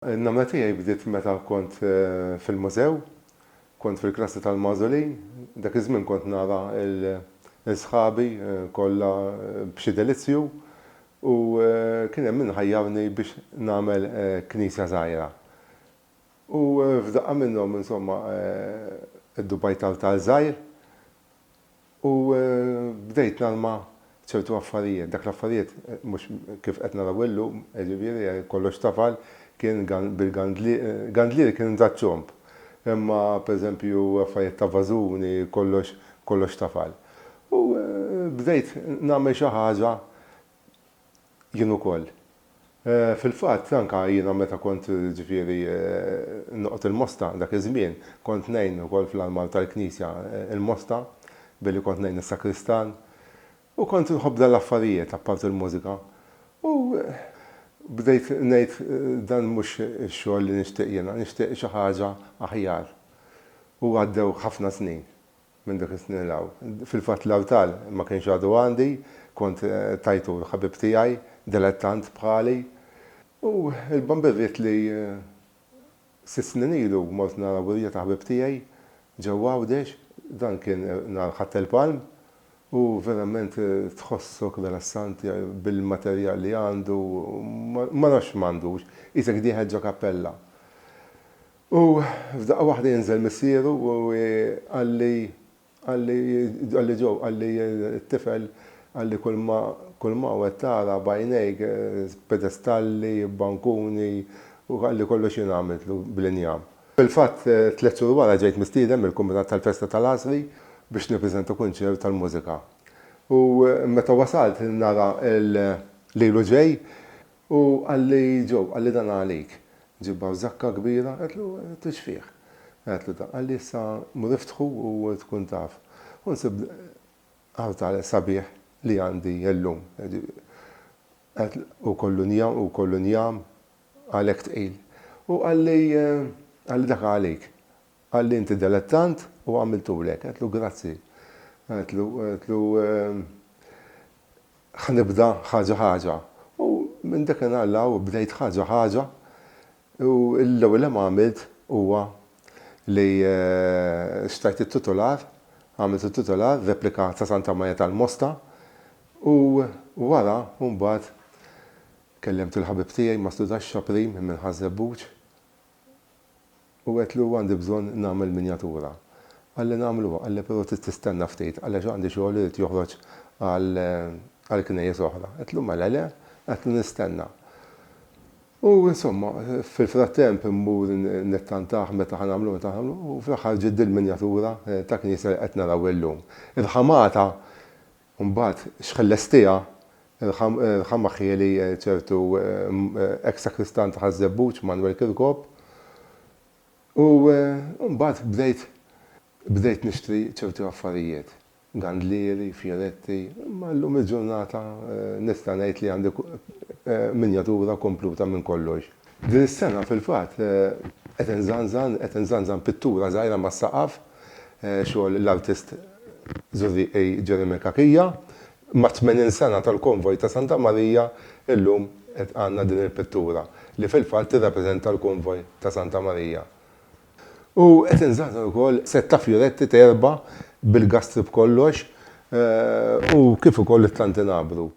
In-namla tiegħi bdiet meta kont fil-mużew, kont fil-klassi tal-Mażolin, dak iż-żmien kont nara l-sħabi kollha b'xi delizzju u kien hemm min ħajjarni biex nagħmel knisja żgħira. U f'daqqa minnhom insomma id-dubajt tal żgħir u bdejt nagħmel ċertu affarijiet. Dak l-affarijiet mhux kif qed naraw illum, ġifieri kollox tafal kien gandlieri kien daċċomp. Imma pereżempju affarijiet ta' vażuni kollox tafal. U bdejt nagħmel xi ħaġa jien ukoll. Fil-fatt anke jiena meta kont ġifieri noqgħod il-Mosta dak iż-żmien kont ngħin ukoll fl-armar tal-Knisja il-Mosta billi kont ngħin is-sakristan u kont inħobb dan l-affarijiet apart il-mużika. U bdejt ngħid dan mhux ix-xogħol li nixtieq jiena, nixtieq xi ħaġa aħjar. U għaddew ħafna snin minn dak is-snin l-aw. Fil-fatt l-awtal ma kienx għadu għandi, kont tajtu l-ħabib tiegħi, dilettant bħali. U l-bambirriet li 6 snin ilu mort nara wirja ta' ħabib tiegħi ġewwa Għawdex, dan kien nhar Ħadd il-Palm. U verament tħossok rilassanti bil-materjal li għandu, ma nafx m'għandux, isek dieħed ġo kappella. U f'daqqa waħda jinżel missieru u għalli t-tifel għalli kull ma għed tara bajnejk pedestalli, bankuni u għalli kollox jien għamiltlu bil-injam. Fil-fatt 3 xhur wara ġejt mistieden mill-Kumitat tal-Festa tal-Għasri biex nippreżenta kunċert tal-mużika. U meta wasalt nara l-lejlu ġej u għalli dan għalik. Ġibbaw zakka kbira, għetlu t-xfiħ. Għetlu da, għalli issa mriftħu u tkun taf. U nsib għarta sabiħ li għandi jellum. U kollu njam għalek tqil. U għalli dak għalik. Għalli inti dilettant u għamiltu lek, għetlu grazzi. Għetlu ħanibda ħaġa. U minn dak għalla u bdejt ħaġa. U l-ewwel ma għamilt huwa li xtajt it-titular, għamilt it-titular, replika ta' Santa Marja tal-Mosta. U wara, mbagħad kellemt il-ħabib tiegħi ma studax xaprim minn Ħażebbuġ. U għetlu għandi bżon nagħmel minjatura. Għalli nagħmluha, għalli però tistenna ftit, għalli għandi xogħol li joħroġ għall-knejjes oħra. Għetlu mela le, għetlu nistenna. U insomma, fil-frattemp immur nittantaħ meta ħanamlu, u fl-aħħar ġiddi l-minjatura ta' knisja qed naraw illum. Il-ħamata mbagħad xħellestija, il-ħamma ħieli ċertu ex-sakristan ta' Ħażebbuġ Manuel Kirkop. U mbagħad bdejt nixtri ċertu affarijiet. Gandlieri, fjoretti, ma llum il-ġurnata nista' ngħid li għandi minjatura kompluta minn kollox. Din is-sena fil-fatt qed inżanżan pittura żgħira mas-saqaf xogħol l-artist Jeremy Kakija ma' 80 sena tal-konvoj ta' Santa Marija illum qed għandna din il-pittura li fil-fatt tirrappreżenta l-konvoj ta' Santa Marija. U qed inżanżan ukoll setta fjoretti terba' bil-gastrib kollox u kif ukoll it-Tantinabru.